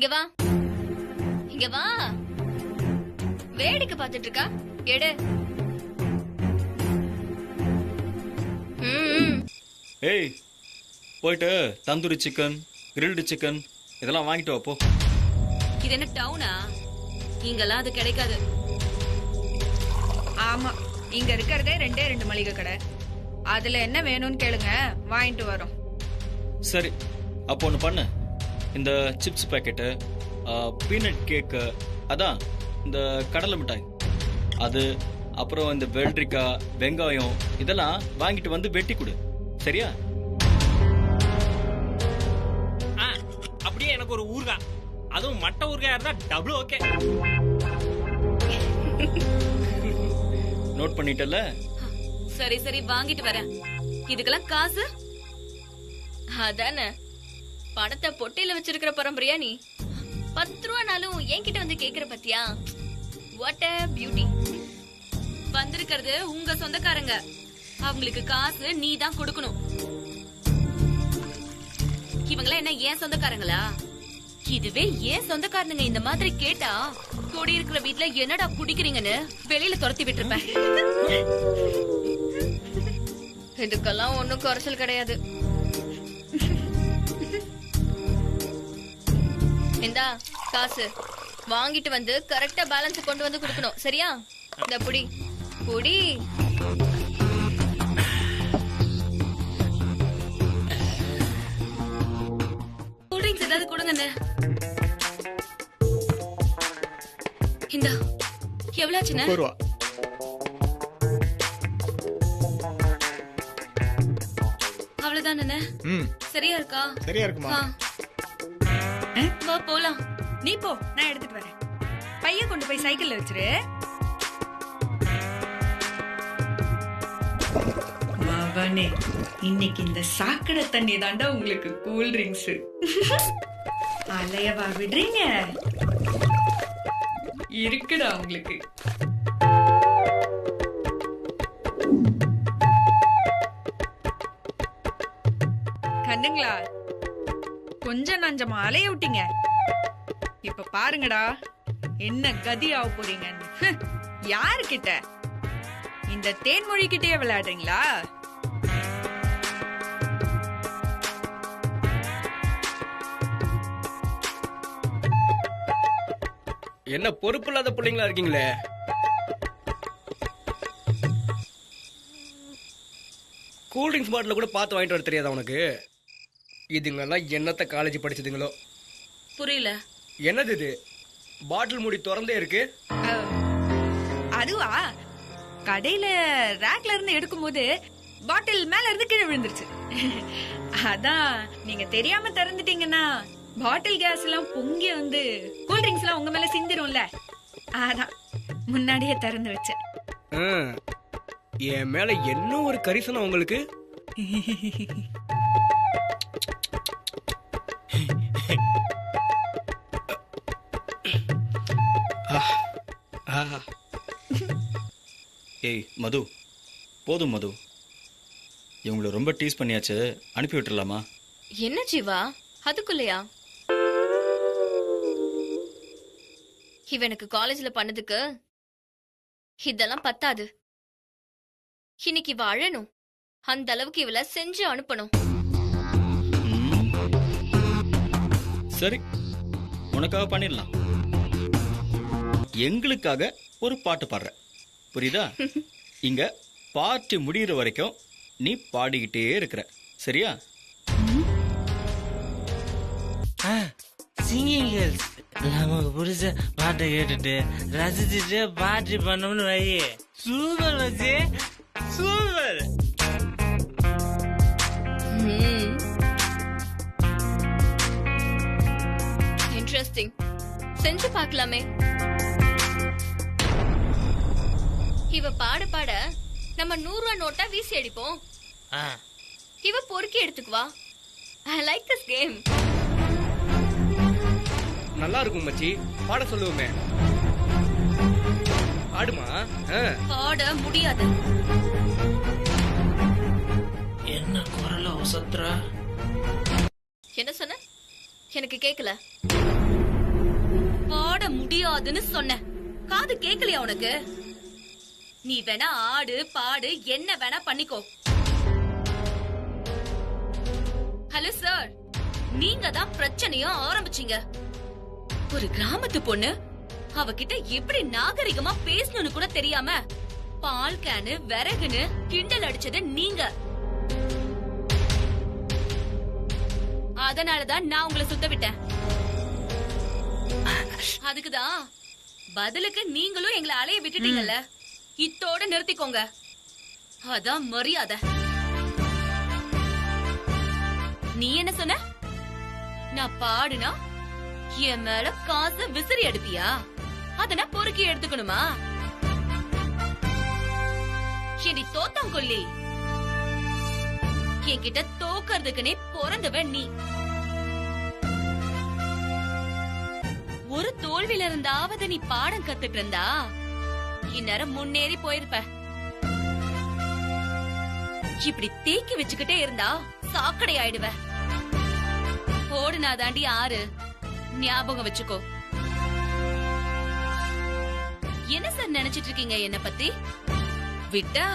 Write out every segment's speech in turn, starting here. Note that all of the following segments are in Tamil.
இங்க வா, இங்க வா. வேடிக்கை பார்த்துட்டு இருக்கா? எடு. ஏய், போயிட்டு தந்தூரி சிக்கன், கிரில்டு சிக்கன் இதெல்லாம் வாங்கிட்டு வா போ. இது என்ன டவுனா? இங்கெல்லாம் அது கிடைக்காது. ஆமா, இங்க இருக்கிறதே 2 மளிகை கடை. அதுல என்ன வேணும்னு கேளுங்க, வாங்கிட்டு வரோம். சரி, அப்போ ஒன்று பண்ணு. இந்த சிப்ஸ் பேக்கெட்டு, பீனட் கேக்கு, அதான் இந்த கடலை மிட்டாய் அது, அப்புறம் இந்த வெள்ளரிக்காய், வெங்காயம் இதெல்லாம் வாங்கிட்டு வந்து வெட்டி கொடு. சரியா? அப்படியே எனக்கு ஒரு ஊறுகாய், அதுவும் மட்டை ஊறுகாயா இருந்தா டபுள் ஓகே. நோட் பண்ணிட்டல? சரி சரி, வாங்கிட்டு வரேன். இதுக்கெல்லாம் காசு அதானே? பணத்தை பொட்டையில வச்சிருக்கிற பரம்பரையா நீ? 10 ரூபானாலும் என்கிட்ட வந்து கேக்குற பத்தியா? What a beauty. வந்திருக்கிறது உங்க சொந்தக்காரங்க, அவங்களுக்கு காசு நீ தான் கொடுக்கணும். இவங்களா என்ன ஏன் சொந்தக்காரங்களா? இதுவே ஏன் சொந்தக்காரனுங்க இந்த மாதிரி கேட்டா, கூடி இருக்கிற வீட்டுல என்னடா குடிக்கிறீங்கன்னு வெளியில துரத்தி விட்டுருப்பேன். இதுக்கெல்லாம் ஒண்ணும் குறைச்சல் கிடையாது. இந்தா காசு, வாங்கிட்டு வந்து கரெக்டா பேலன்ஸ் கொண்டு வந்து கொடுக்கணும். சரியா? இந்த புடி புடி. கூல்ட்ரிங்க்ஸ் ஏதாவது கொடுங்க. இந்தா, எவ்வளவு ஆச்சுண்ணே? 1 ரூபா. அவ்வளவுதானே? சரியா இருக்கா? சரியா இருக்குமா? வா போலாம். நீ போ, நான் எடுத்துட்டு வரேன். பையன் கொண்டு போய் சைக்கிள்ல வச்சிரு. மகனே, இன்னைக்கு இந்த சாக்கடை தண்ணி தாண்டா உங்களுக்கு கூல் ட்ரிங்க்ஸ். அலையவா விடுறீங்க? இருக்குடா உங்களுக்கு. கண்ணுங்களா, கொஞ்சம் நஞ்சமா அலைய விட்டீங்க. இப்ப பாருங்கடா என்ன கதி ஆக போறீங்கன்னு. யாருக்கிட்ட? இந்த தேன்மொழி கிட்டே விளையாடுறீங்களா? என்ன பொறுப்பு இல்லாத பிள்ளைங்களா இருக்கீங்களே. கூல்ட்ரிங்க்ஸ் பாட்டில கூட பார்த்து வாங்கிட்டு வர தெரியாதா உனக்கு? இதுங்கெல்லாம் என்னத்த காலேஜ் படிச்சதுங்களோ. புரியல. என்னது இது? பாட்டில் மூடி திறந்தே இருக்கு. அதுவா, கடையில ரேக்ல இருந்து எடுக்கும்போது பாட்டில் மேல இருந்து கீழே விழுந்துருச்சு. அதான் நீங்க தெரியாம திறந்துட்டீங்கன்னா பாட்டில் கேஸ் எல்லாம் பொங்கி வந்து கூல்ட்ரிங்க்ஸ் எல்லாம் உங்க மேல சிந்திரும்ல. அதான் முன்னாடியே திறந்து வச்சேன். என் மேல என்ன ஒரு கரிசனம் உங்களுக்கு? ஏய் மது, போதும் மது. இவங்களை ரொம்ப டீஸ் பண்ணியாச்சு, அனுப்பி விட்டுறலாமா? என்ன ஜீவா அதுக்குள்ளயா? இவனுக்கு காலேஜ்ல பண்ணதுக்கு இதெல்லாம் பத்தாது. இன்னைக்கு இவ அழணும். அந்த அளவுக்கு இவள செஞ்சு அனுப்பணும். சரி, உனக்காக பண்ணிடலாம். எங்களுக்காக ஒரு பாட்டு பாடுற, புரியுதா? இங்க பாட்டு முடிகிற வரைக்கும் நீ பாடிக்கிட்டே இருக்கிற, சரியா? சிங்கிங் கேர்ள்ஸ் நமக்கு பிடிச்ச பாட்டை கேட்டுட்டு ரசிச்சுட்டு பார்ட்டி பண்ணோம்னு வை. சூப்பர் வச்சு சூப்பர். இன்ட்ரெஸ்டிங். செஞ்சு பார்க்கலாமே. இவ பாட பாட நம்ம 100 ரூபா நோட்டா வீசி அடிப்போம். இவ பொறுக்கி எடுத்துக்குவா. I like this game. நல்லா இருக்கும் மச்சி, பாட சொல்லுவோமே. ஆடுமா? பாட முடியாது. என்ன குரல ஒசத்துறா? என்ன சொன்ன? எனக்கு கேக்கல. கூடாதுன்னு சொன்ன. காது கேக்கலையா உனக்கு? நீ வேணா ஆடு பாடு என்ன வேணா பண்ணிக்கோ. ஹலோ சார், நீங்க தான் பிரச்சனையும் ஆரம்பிச்சீங்க. ஒரு கிராமத்து பொண்ணு அவகிட்ட எப்படி நாகரிகமா பேசணும்னு கூட தெரியாம பால் கேனு விறகுன்னு கிண்டல் அடிச்சது நீங்க. அதனாலதான் நான் உங்களை சுத்த விட்டேன். அதுக்குதான் பதிலுக்கு நீங்களும் எங்களை அலைய விட்டுட்டீங்கல்ல, இத்தோட நிறுத்திக்கோங்க. அதான் மரியாதை. நீ என்ன சொன்ன? நான் பாடுனா என் மேல காசு விசிறி எடுப்பியா? அத நான் பொறுக்கி எடுத்துக்கணுமா? நீ தோத்தாங்கொல்லி. என்கிட்ட தோக்கறதுக்குனே பிறந்தவன் நீ. ஒரு தோல்வியில இருந்தாவது நீ பாடம் கத்துட்டு இருந்தா இந்நேரம் முன்னேறி போயிருப்ப. இப்படி தேக்கி வச்சுக்கிட்டே இருந்தா சாக்கடை ஆயிடுவ. ஓடுனா தாண்டி ஆறு, ஞாபகம் வச்சுக்கோ. என்ன சார் நினைச்சிட்டு இருக்கீங்க என்ன பத்தி? விட்டா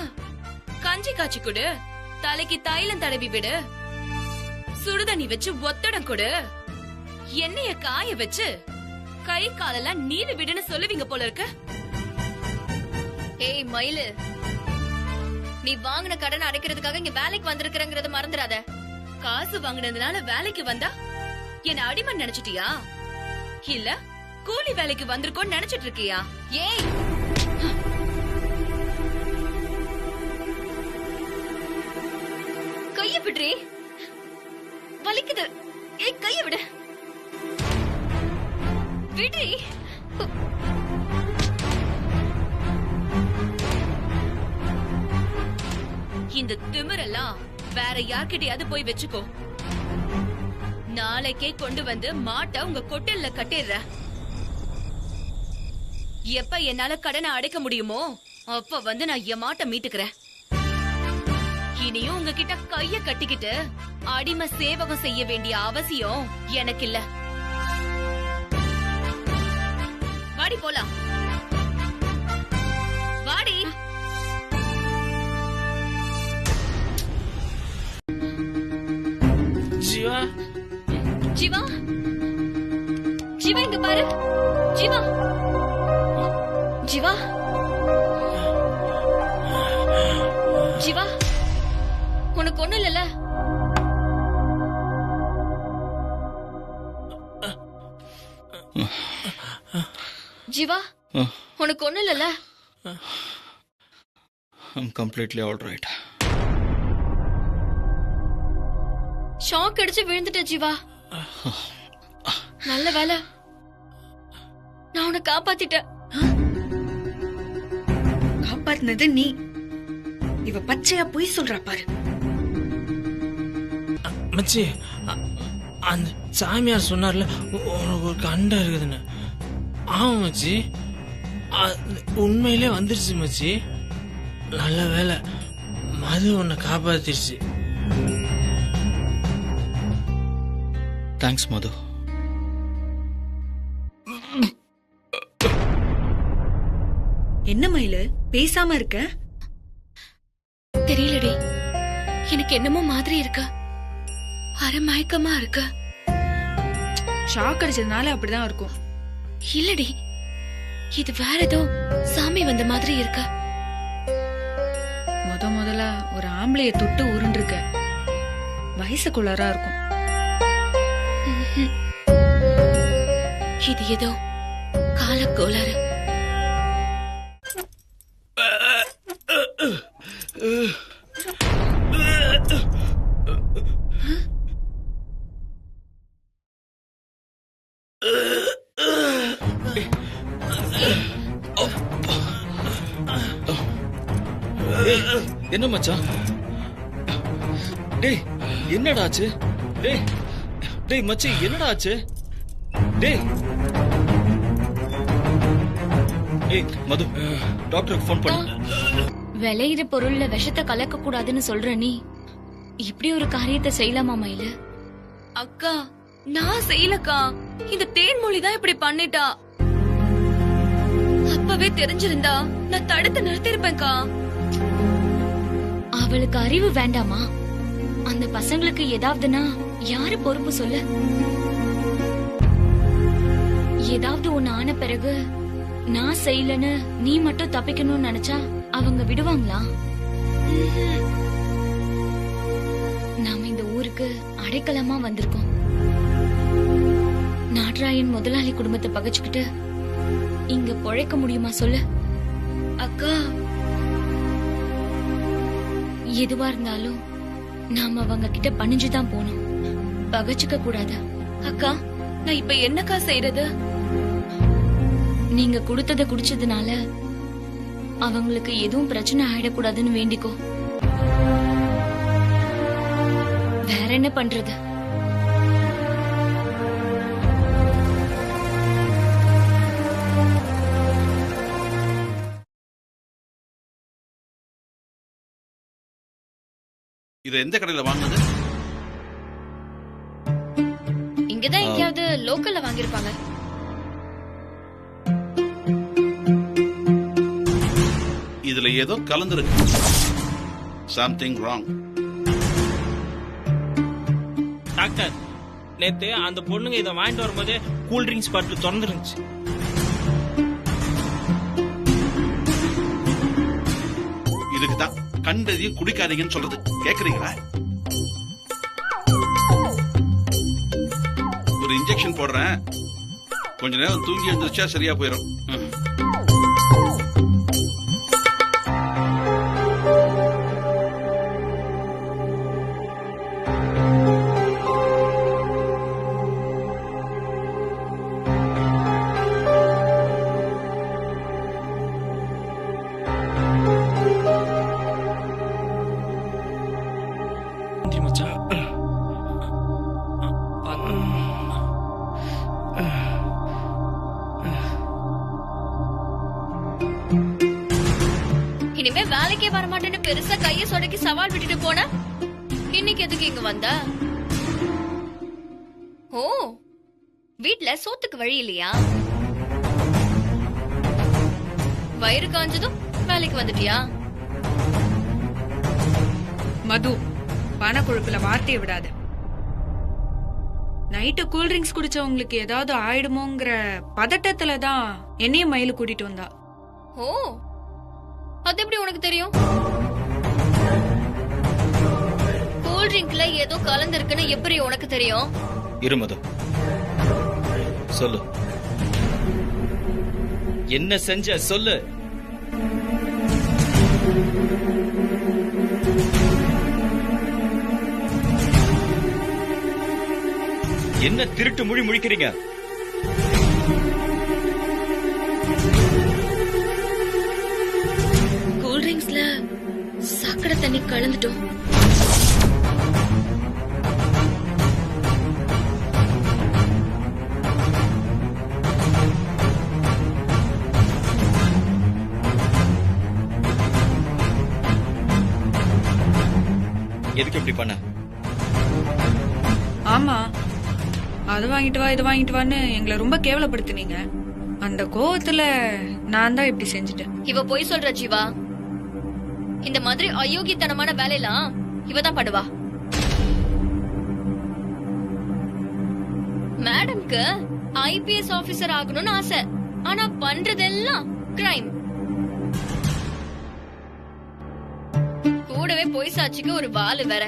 கஞ்சி காய்ச்சி கொடு, தலைக்கு தைலம் தடவி விடு, சுடுதண்ணி வச்சு ஒத்தடம் கொடு, எண்ணெய காய வச்சு கை காலெல்லாம் நீவி விடுன்னு சொல்லுவீங்க போல இருக்கு. ஏய் மயிலு, நீ வாங்கின கடனை அடைக்கிறதுக்காக இங்க வேலைக்கு வந்திருக்கிறங்கறத மறந்துடாத. காசு வாங்கினதுனால வேலைக்கு வந்தா என்ன அடிமை நினைச்சிட்டியா? இல்ல கூலி வேலைக்கு வந்திருக்கோன்னு நினைச்சிட்டு இருக்கியா? ஏய் கைய விடுறே, வலிக்குது. ஏய் கைய விடு, விடுறே. இந்த திமிரெல்லாம் வேற யார்கிட்டயாவது போய் வச்சுக்கோ. நாளைக்கே கொண்டு வந்து மாட்ட உங்க கொட்டில்ல கட்டிடுற. எப்ப என்னால கடனை அடைக்க முடியுமோ அப்ப வந்து நான் என் மாட்ட மீட்டுக்கிறேன். இனியும் உங்ககிட்ட கைய கட்டிக்கிட்டு அடிமை சேவகம் செய்ய வேண்டிய அவசியம் எனக்கு இல்ல. வாடி போலாம், வாடி. ஜீவா, ஜீவா, ஜீவா இங்க பாரு. ஜீவா, ஜீவா, ஜீவா, உனக்கு ஒண்ணு இல்லல? ஜீவா, உனக்கு ஒண்ணு இல்லல? I'm completely all right. Shock அடிச்சு விழுந்துட்ட ஜீவா. நல்ல வேலை நான் உன்னை காப்பாத்திட்டேன். காப்பாத்தினது நீ. இவ பச்சையா பொய் சொல்றா பாரு. மச்சி, அந்த சாமியார் சொன்னார்ல உனக்கு ஒரு கண்டம் இருக்குதுன்னு. ஆமா மச்சி, உண்மையிலே வந்துருச்சு மச்சி. நல்ல வேலை மது உன்னை காப்பாத்திருச்சு. தேங்க்ஸ் மது. என்ன மயிலு பேசாம இருக்க? தெரியலடி, எனக்கு என்னமோ மாதிரி இருக்க, அரை மயக்கமா இருக்க. ஷாக் அடிச்சதுனால அப்படிதான் இருக்கும். இல்லடி, இது வேற ஏதோ சாமி வந்த மாதிரி இருக்க. முதல்ல ஒரு ஆம்பளைய தொட்டு உருண்டிருக்க. வயசுக்குள்ளாரா இருக்கும். இது ஏதோ காலக்கோளாறு. என்ன மச்சான்? டேய் என்னடா ஆச்சு? டேய் டேய் மச்சி என்னடா ஆச்சு? டேய் ஏய் மது, டாக்டருக்கு ஃபோன் பண்ணு. விளையிற பொருள்ல விஷத்தை கலக்க கூடாதுன்னு சொல்ற நீ இப்படி ஒரு காரியத்தை செய்யலாமா மயிலு? அக்கா நான் செய்யலக்கா, இந்த தேன்மொழி தான் இப்படி பண்ணிட்டா. அப்பவே தெரிஞ்சிருந்தா நான் தடுத்து நிறுத்திருப்பேன்க்கா. அவளுக்கு அறிவு வேண்டாமா? அந்த பசங்களுக்கு ஏதாவதுன்னா யாரு பொறுப்பு சொல்லு? ஏதாவது ஒண்ணு ஆன பிறகு நான் செய்யலன்னு நீ மட்டும் தப்பிக்கணும்னு நினைச்சா அவங்க விடுவாங்களா? நாம இந்த ஊருக்கு அடைக்கலமா வந்திருக்கோம். நாட்ராயன் முதலாளி குடும்பத்தை பகைச்சுக்கிட்டு இங்க பொழைக்க முடியுமா சொல்லு? அக்கா, எதுவா இருந்தாலும் நாம அவங்க கிட்ட பணிஞ்சுதான் போகணும், பகைச்சுக்க கூடாது. அக்கா, நான் இப்ப என்னக்கா செய்யறது? நீங்க கொடுத்தத குடிச்சதுனால அவங்களுக்கு எதுவும் பிரச்சனை ஆயிடக்கூடாதுன்னு வேண்டிக்கோ. வேற என்ன பண்றது? இத எந்த கடையில வாங்குனது? இங்கதான் எங்கேயாவது லோக்கல்ல வாங்கிருப்பாங்க. இதுல ஏதோ கலந்துருக்கு. Something wrong. டாக்டர், நேத்து அந்த பொண்ணுங்க இதை வாங்கிட்டு வரும்போது கூல் ட்ரிங்க்ஸ் பாட்டில் திறந்துருந்துச்சு. இதுக்குதான் கண்டதையும் குடிக்காதீங்கன்னு சொல்றது. கேக்குறீங்களா? ஒரு இன்ஜெக்ஷன் போடுறேன், கொஞ்ச நேரம் தூங்கி எழுந்திருச்சா சரியா போயிடும். நன்றி மச்சான். இனிமே வேலைக்கே வரமாட்டேன்னு பெருசா கைய சொடக்கி சவால் விட்டுட்டு போன. இன்னைக்கு எதுக்கு இங்க வந்த? ஓ, வீட்ல சோத்துக்கு வழி இல்லையா? வயிறு காஞ்சதும் வேலைக்கு வந்துட்டியா? மது, பணக்குழுப்புல வார்த்தையை விடாத. நைட்டு கூல்ட்ரிங்க்ஸ் குடிச்சவங்களுக்கு ஏதாவது ஆயிடுமோங்கிற பதட்டத்துல தான் என்னையும் மயிலு கூட்டிட்டு வந்தா. ஓ, அது எப்படி உனக்கு தெரியும்? கூல் ட்ரிங்க்ல ஏதோ கலந்திருக்குன்னு எப்படி உனக்கு தெரியும்? இருமது, சொல்லு, என்ன செஞ்ச சொல்லு. என்ன திருட்டு மொழி முழிக்கிறீங்க? கூல் ட்ரிங்க்ஸ்ல சாக்கடை தண்ணி கலந்துட்டோம். எதுக்கு இப்படி பண்ண? ஆமா, அது வாங்கிட்டு வா இது வாங்கிட்டு வான்னு எங்களை ரொம்ப கேவலப்படுத்தினீங்க. அந்த கோவத்துல நான் தான் இப்படி செஞ்சுட்டேன். இவ போய் சொல்ற ஜீவா. இந்த மாதிரி அயோக்கியத்தனமான வேலையெல்லாம் இவதான் பண்ணுவா. மேடம்க்கு ஐபிஎஸ் ஆபீசர் ஆகணும்னு ஆசை, ஆனா பண்றதெல்லாம் கிரைம். கூடவே பொய் சாட்சிக்கு ஒரு வாலு வேற.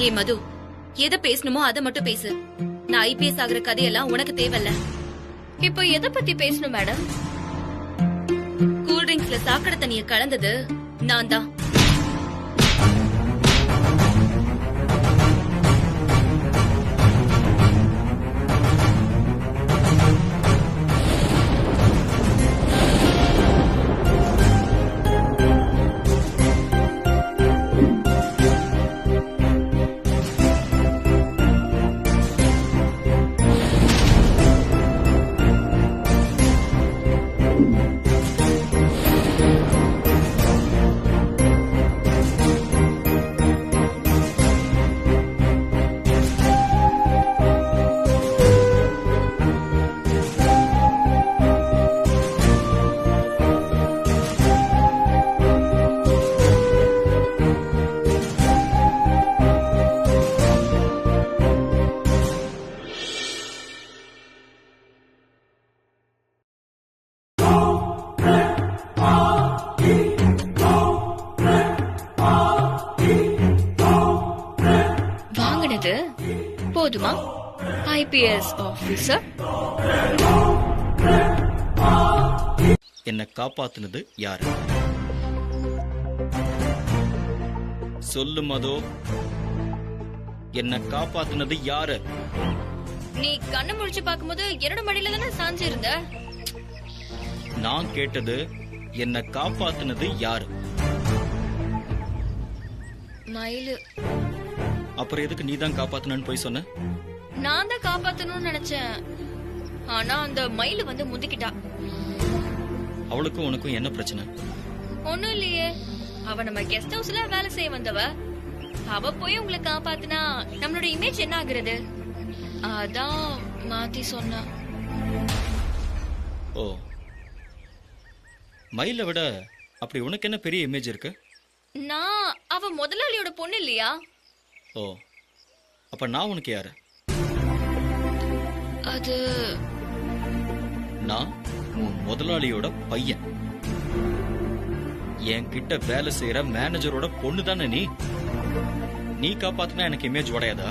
ஏ மது, எதை பேசணுமோ அதை மட்டும் பேசு. நான் ஐபிஎஸ் ஆகுற கதையெல்லாம் உனக்கு தேவையில்ல. இப்போ எதை பத்தி பேசணும் மேடம்? கூல்ட்ரிங்க்ஸ்ல சாக்கடை தண்ணிய கலந்தது நான் தான். இது போதுமா ஐபிஎஸ் ஆபீசர்? என்னை காப்பாத்துனது யாரு? சொல்லு மது, என்னை காப்பாத்துனது யாரு? நீ கண்ணு முழிச்சு பாக்கும்போது என்னோட மடியில தானே சாஞ்சு இருந்த. நான் கேட்டது என்னை காப்பாத்துனது யாரு? மயிலு. அப்புறம் எதுக்கு நீ தான் காப்பாத்துனன்னு போய் சொன்ன? நான் தான் காப்பாத்தணும்னு நினைச்சேன். ஆனா அந்த மயிலு வந்து முந்திக்கிட்டா. அவளுக்கும் உனக்கும் என்ன பிரச்சனை? ஒண்ணும் இல்லையே. அவ நம்ம கெஸ்ட் ஹவுஸ்ல வேலை செய்ய வந்தவ. அவ போய் உங்களை காப்பாத்தினா நம்மளோட இமேஜ் என்ன ஆகுறது? அதான் மாத்தி சொன்னா. ஓ, மயிலை விட அப்படி உனக்கு என்ன பெரிய இமேஜ் இருக்கு? நான் அவ முதலாளியோட பொண்ணு இல்லையா? ஓ, அப்ப நான் உனக்கு யாரு? அது நான் உன் முதலாளியோட பையன். என் கிட்ட வேலை செய்யற மேனேஜரோட பொண்ணு தானே நீ. நீ காப்பாத்தினா எனக்கு இமேஜ் உடையாதா?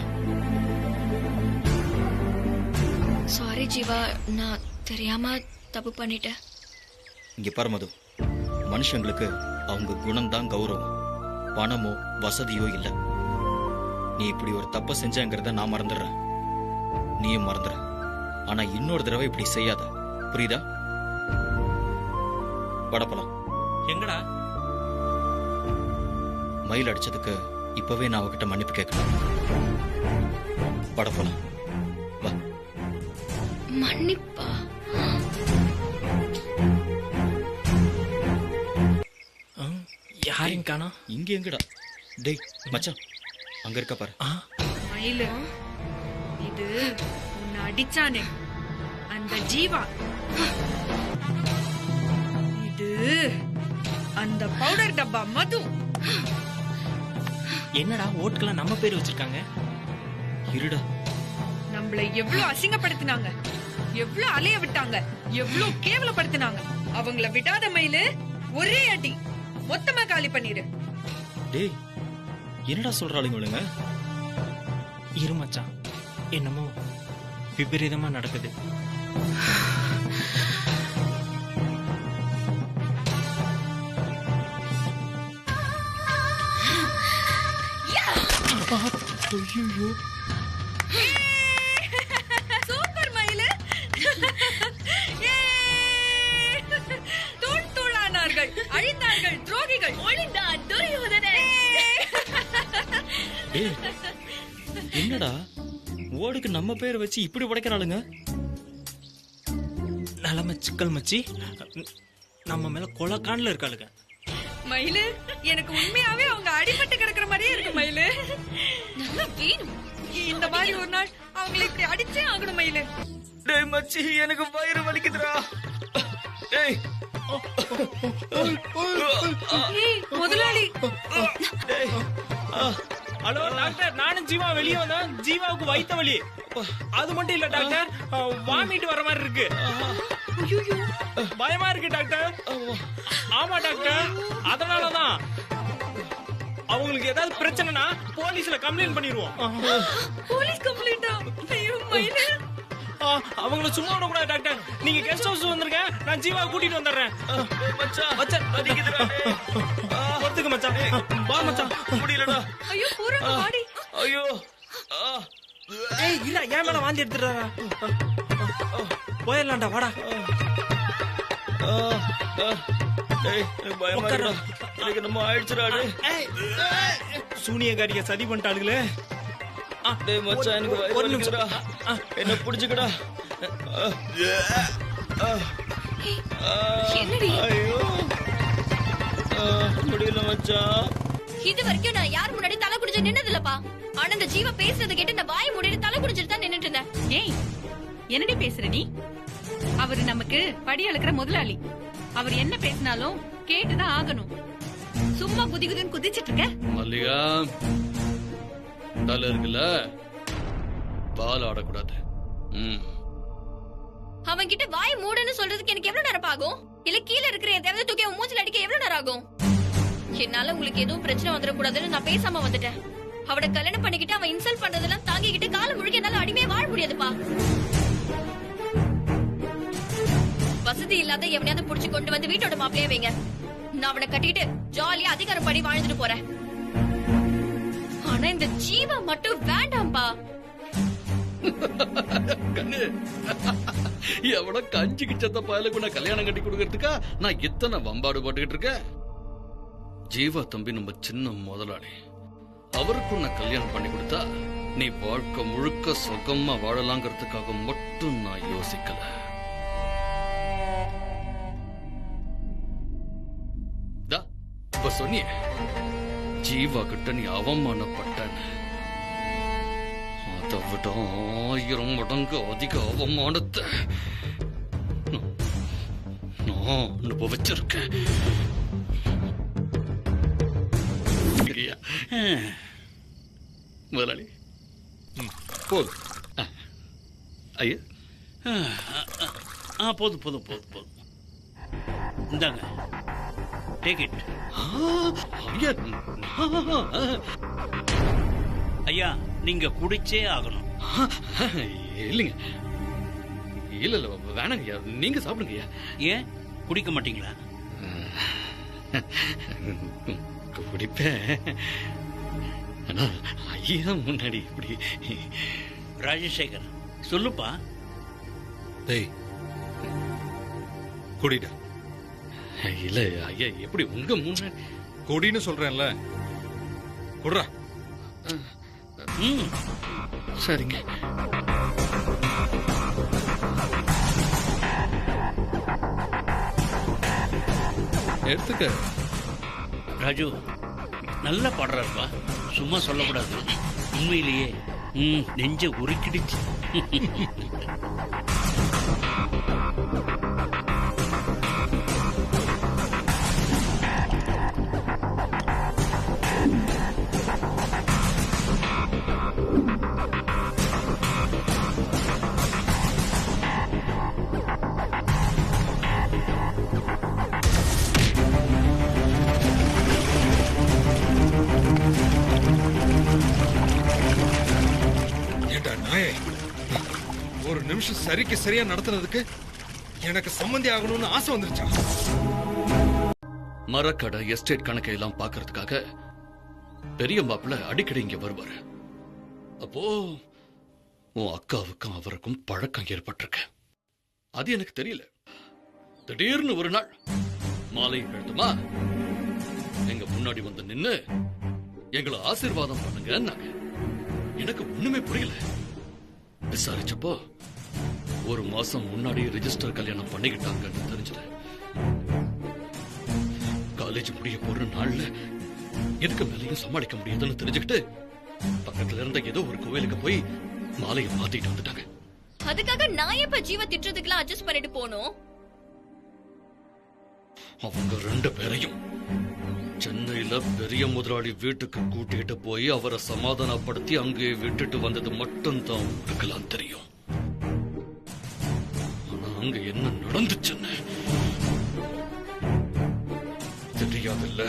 சாரி ஜீவா, நான் தெரியாம தப்பு பண்ணிட்டேன். இங்க பாரு மது, மனுஷங்களுக்கு அவங்க குணம்தான் கௌரவம், பணமோ வசதியோ இல்ல. நீ இப்படி ஒரு தப்ப செஞ்சங்கிறத நான் மறந்துடுறேன், நீயும் மறந்துற. ஆனா இன்னொரு தடவை இப்படி செய்யாத, புரியுதா? படப்பலாம். எங்கடா? மயில் அடிச்சதுக்கு இப்பவே நான் அவகிட்ட மன்னிப்பு கேட்கணும். படப்பலாம். வா. மன்னிப்பா? யாரையும் காணா. இங்க எங்கடா? டேய் மச்சான், அங்க இருக்க பாரு. மயிலு, இது உன்னை அடிச்சானே அந்த ஜீவா. இது அந்த பவுடர் டப்பா மது. என்னடா ஓட்டுக்கெல்லாம் நம்ம பேர் வச்சிருக்காங்க? இருடா. நம்மளை எவ்வளவு அசிங்கப்படுத்தினாங்க, எவ்வளவு அலைய விட்டாங்க, எவ்வளவு கேவலப்படுத்தினாங்க. அவங்கள விடாத மயிலு, ஒரே அடி மொத்தமா காலி பண்ணிரு. டேய், என்னடா சொல்றாளுங்க இவளுங்க? இரு மச்சான், என்னமோ விபரீதமா நடக்குது. சூப்பர் மயிலு. தூள் தூளானார்கள், அழிந்தார்கள் துரோகிகள். ஒளிந்தான் துரியோதனே. டேய், என்னடா ஓடுக்கு நம்ம பேரை வச்சு இப்படி உடைக்கிறாளுங்க? நிலைமை சிக்கல் மச்சி, நம்ம மேல கொலக்கான்ல இருக்காளுங்க. மயிலு, எனக்கு உண்மையாவே அவங்க அடிபட்டு கிடக்குற மாதிரியே இருக்கு மயிலு. இந்த மாதிரி ஒரு நாள் அவங்களை இப்படி அடிச்சே ஆகணும் மயிலு. டேய் மச்சி, எனக்கு வயிறு வலிக்குதுடா. டேய் முதலாளி. டேய். ஹலோ டாக்டர், நானும் ஜீவா வெளியே வந்தேன். ஜீவாவுக்கு வயித்த வலி. அது மட்டும் இல்ல டாக்டர், வாமிட் வர மாதிரி இருக்கு. பயமா இருக்கு டாக்டர். ஆமா டாக்டர், அதனாலதான் அவங்களுக்கு ஏதாவது பிரச்சனைனா போலீஸ்ல கம்ப்ளைண்ட் பண்ணிடுவோம். போலீஸ் கம்ப்ளைண்டா? ஐயோ மயிலு. அவங்கள சும்மா விட கூடாது டாக்டர். நீங்க கெஸ்ட் ஹவுஸ் வந்துருங்க, நான் ஜீவா கூட்டிட்டு வந்துடுறேன். ஒத்துக்கு மச்சான். வா மச்சான். முடியலடா. ஐயோ பூரங்க பாடி. ஐயோ. ஏய் இல்ல, ஏன் மேல வாந்தி எடுத்துறாரா? போயிடலாம்டா, வாடா. டேய், எனக்கு பயமா இருக்குடா. எனக்கு என்னமோ ஆயிடுச்சுடா. சூனியக்காரிய சதி பண்ணிட்டாளுங்களே. டேய் மச்சான், எனக்கு வயிறு வலிக்குதுடா. என்ன புடிச்சுக்கடா. என்னடி? ஐயோ, முடியல மச்சான். இது வரைக்கும் நான் யார் முன்னாடி தலை குடிச்சு நின்னது இல்லப்பா. ஆனா இந்த ஜீவா பேசுறதை கேட்டு நான் வாய் மூடிட்டு தலை குடிச்சிட்டு தான் நின்னுட்டு இருந்தேன். ஏய், என்னடி பேசுற நீ? அவரு நமக்கு படி அளக்கிற முதலாளி. அவர் என்ன பேசினாலும் கேட்டுதான் ஆகணும். சும்மா குதி குதின்னு குதிச்சிட்டு இருக்க. மல்லிகா, தலை இருக்குல்ல, பால் ஆடக்கூடாது. அவன் கிட்ட வாய் மூடுன்னு சொல்றதுக்கு எனக்கு எவ்வளவு நேரம் ஆகும்? இல்ல கீழே இருக்கிற எதையாவது தூக்கி அவன் மூஞ்சில அடிக்க எவ்வளவு நேரம் ஆகும்? என்னால உங்களுக்கு எதுவும் பிரச்சனை வந்துடக்கூடாதுன்னு நான் பேசாம வந்துட்டேன். அவட கல்யாணம் பண்ணிக்கிட்டு அவன் இன்சல்ட் பண்றதெல்லாம் தாங்கிக்கிட்டு காலம் முழுக்க என்னால அடிமையா வாழ முடியாதுப்பா. வசதி இல்லாத எவனையாவது புடிச்சு கொண்டு வந்து வீட்டோட மாப்பிளையா வைங்க. நான் அவனை கட்டிட்டு ஜாலியா அதிகாரம் படி வாழ்ந்துட்டு போறேன். ஆனா இந்த ஜீவா மட்டும் வேண்டாம்பா. கண்ணு, எவ்வளோ கஞ்சிக்கு செத்த பயலுக்கு நான் கல்யாணம் கட்டி கொடுக்கறதுக்கா நான் இத்தனை வம்பாடு போட்டுக்கிட்டு இருக்கேன். ஜீவா தம்பி நம்ம சின்ன முதலாளி, அவருக்கும் நான் கல்யாணம் பண்ணி கொடுத்தா நீ வாழ்க்கை முழுக்க சுகமா வாழலாங்கிறதுக்காக மட்டும் நான் யோசிக்கல. இப்ப சொன்னிய ஜீவா கிட்ட நீ அவமானப்பட்ட, அதை விட 1000 மடங்கு அதிக அவமானத்தை நான் அனுபவிச்சிருக்கேன். முதலாளி போதும். ஐயா போதும் போதும் போதும் போதும். இந்தாங்க, டேக் இட். ஐயா ஐயா, நீங்க குடிச்சே ஆகணும். இல்லைங்க, இல்ல இல்ல வேணாங்க ஐயா, நீங்க சாப்பிடுங்க ஐயா. ஏன் குடிக்க மாட்டீங்களா? குடிப்பேன், ஆனா ஐயா முன்னாடி இப்படி. ராஜசேகர் சொல்லுப்பா. டேய் குடிடா. இல்ல ஐயா, எப்படி உங்க முன்னாடி குடின்னு சொல்றேன்ல, குடுறா. சரிங்க. எடுத்துக்க. ராஜு நல்லா பாடுறாருப்பா, சும்மா சொல்லக்கூடாது. உண்மையிலேயே நெஞ்ச உருக்கிடுச்சு. ஒரு நிமிஷம் சரிக்கு சரியா நடத்துனதுக்கு எனக்கு சம்மந்தி ஆகணும்னு ஆசை வந்துருச்சா? மரக்கடை எஸ்டேட் கணக்கை எல்லாம் பாக்குறதுக்காக பெரிய மாப்பிள்ள அடிக்கடி இங்க வருவாரு. அப்போ உன் அக்காவுக்கும் அவருக்கும் பழக்கம் ஏற்பட்டிருக்கு. அது எனக்கு தெரியல. திடீர்னு ஒரு நாள் மாலை கழுத்துமா எங்க முன்னாடி வந்து நின்னு எங்களை ஆசீர்வாதம் பண்ணுங்க. எனக்கு ஒண்ணுமே புரியல. விசாரிச்சப்போ 1 மாசம் முன்னாடி ரெஜிஸ்டர் கல்யாணம் பண்ணிக்கிட்டாங்கன்னு தெரிஞ்சது. காலேஜ் முடிய போற நாள்ல எதுக்கு மேலையும் சமாளிக்க முடியாதுன்னு தெரிஞ்சுக்கிட்டு பக்கத்துல இருந்த ஏதோ ஒரு கோயிலுக்கு போய் மாலையை மாத்திட்டு வந்துட்டாங்க. அதுக்காக நான் எப்ப ஜீவ திட்டுறதுக்கெல்லாம் அட்ஜஸ்ட் பண்ணிட்டு போனோம்? அவங்க 2 பேரையும் சென்னையில பெரிய முதலாளி வீட்டுக்கு கூட்டிட்டு போய் அவரை சமாதானப்படுத்தி அங்கே விட்டுட்டு வந்தது மட்டும்தான் உங்களுக்கெல்லாம் தெரியும். ஆனா அங்க என்ன நடந்துச்சுன்னு தெரியாதுல்ல.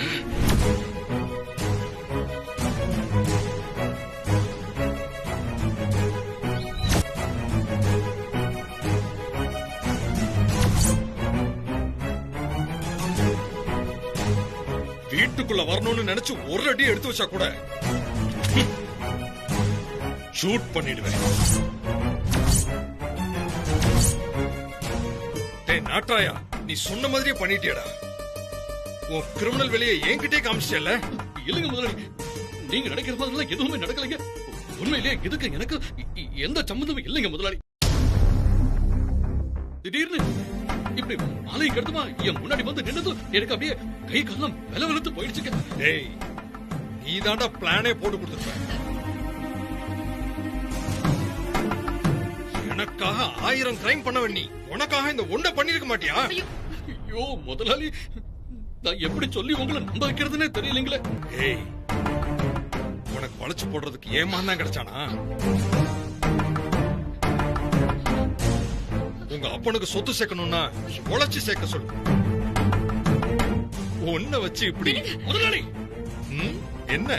வீட்டுக்குள்ள வரணும்னு நினைச்சு ஒரு அடி எடுத்து வச்சா கூட ஷூட் பண்ணிடுவேன். டேய் நாட்டாயா, நீ சொன்ன மாதிரியே பண்ணிட்டியடா. உன் கிரிமினல் வெளியே என்கிட்டே காமிச்சிட்டல. இல்லைங்க முதலாளி, நீங்க நினைக்கிற மாதிரி எதுவுமே நடக்கலைங்க. உண்மையிலேயே இதுக்கு எனக்கு எந்த சம்மந்தமும் இல்லைங்க முதலாளி. திடீர்னு இப்படி மாலை கடுத்துமா என் முன்னாடி வந்து நின்னது எனக்கு அப்படியே கை காலம் வெலவெலுத்து போயிடுச்சுங்க. டேய், நீ தாண்டா பிளானே போட்டு கொடுத்துருக்க. எனக்காக 1000 கிரைம் பண்ண வேண்டி உனக்காக இந்த ஒன்றை பண்ணிருக்க மாட்டியா? ஐயோ முதலாளி, நான் எப்படி சொல்லி உங்களை நம்ப வைக்கிறதுனே தெரியலீங்களே. ஏய், உனக்கு வளைச்சு போடுறதுக்கு ஏமான் தான் கிடைச்சானா? உங்க அப்பனுக்கு சொத்து சேர்க்கணும்னா உழைச்சு சேர்க்க சொல்லு. ஒன்ன வச்சு இப்படி முதலாளி என்ன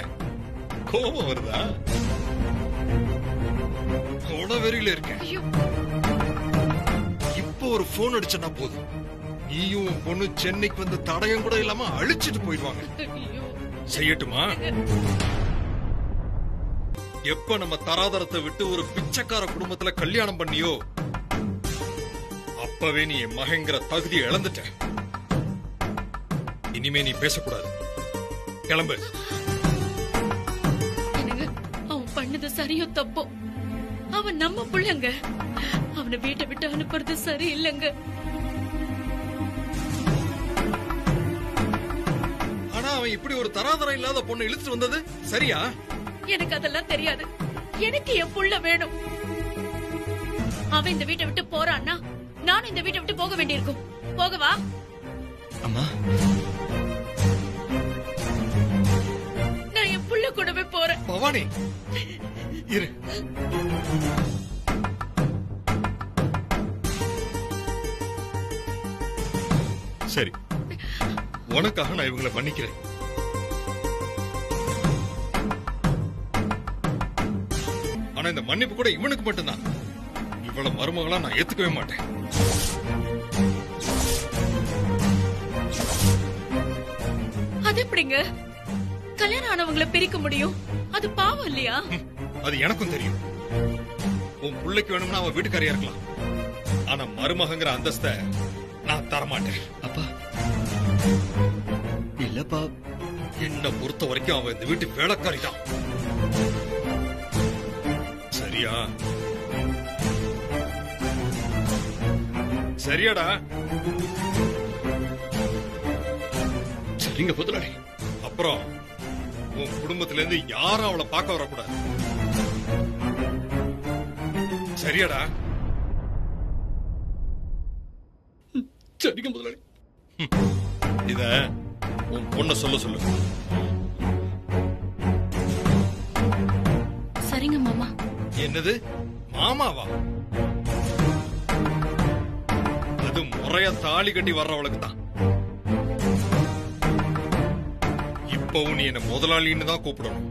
கோபம் வருதா? கொலவெறியில இருக்கேன். இப்போ ஒரு போன் அடிச்சனா போதும், நீயும் உன் பொண்ணு சென்னைக்கு வந்து தடயம் கூட இல்லாம அழிச்சிட்டு போயிடுவாங்க. செய்யட்டுமா? எப்ப நம்ம தராதரத்தை விட்டு ஒரு பிச்சைக்கார குடும்பத்துல கல்யாணம் பண்ணியோ அப்பவே நீ என் மகங்கிற தகுதியை இழந்துட்ட. இனிமே நீ பேசக்கூடாது. கிளம்பு. அவன் பண்ணது சரியோ தப்போ, அவன் நம்ம புள்ளங்க. அவனை வீட்டை விட்டு அனுப்புறது சரி இல்லைங்க. ஆனா அவன் இப்படி ஒரு தராதரம் இல்லாத பொண்ணு இழுத்துட்டு வந்தது சரியா? எனக்கு அதெல்லாம் தெரியாது. எனக்கு என் புள்ள வேணும். அவன் இந்த வீட்டை விட்டு போறான்னா நானும் இந்த வீட்டை விட்டு போக வேண்டியிருக்கும். போகவா? அம்மா, நான் என் புள்ள கூடவே போறேன். பவானி இரு. சரி, உனக்காக நான் இவங்களை மன்னிக்கிறேன். ஆனா இந்த மன்னிப்பு கூட இவனுக்கு மட்டும்தான். இவ்வளவு மருமகளா நான் ஏத்துக்கவே மாட்டேன். அது எப்படிங்க கல்யாணம் ஆனவங்களை பிரிக்க முடியும்? அது பாவம் இல்லையா? அது எனக்கும் தெரியும். உன் பிள்ளைக்கு வேணும்னா அவன் வீட்டுக்காரியா இருக்கலாம். ஆனா மருமகங்கிற அந்தஸ்தை நான் தரமாட்டேன். அப்பா இல்லப்பா, என்ன பொறுத்த வரைக்கும் அவன் இந்த வீட்டு வேலைக்காரி தான். சரியா? சரியாடா? சரிங்க முதலாளி. அப்புறம் உன் குடும்பத்துல இருந்து யாரும் அவளை பார்க்க வரக்கூடாது. சரியாடா? சரிங்க முதலாளி. இத உன் பொண்ண சொல்ல சொல்லு. சரிங்க மாமா. என்னது மாமாவா? அது முறையா தாலி கட்டி வர்றவளுக்கு தான். இப்பவும் நீ என்ன முதலாளின்னு தான் கூப்பிடணும்.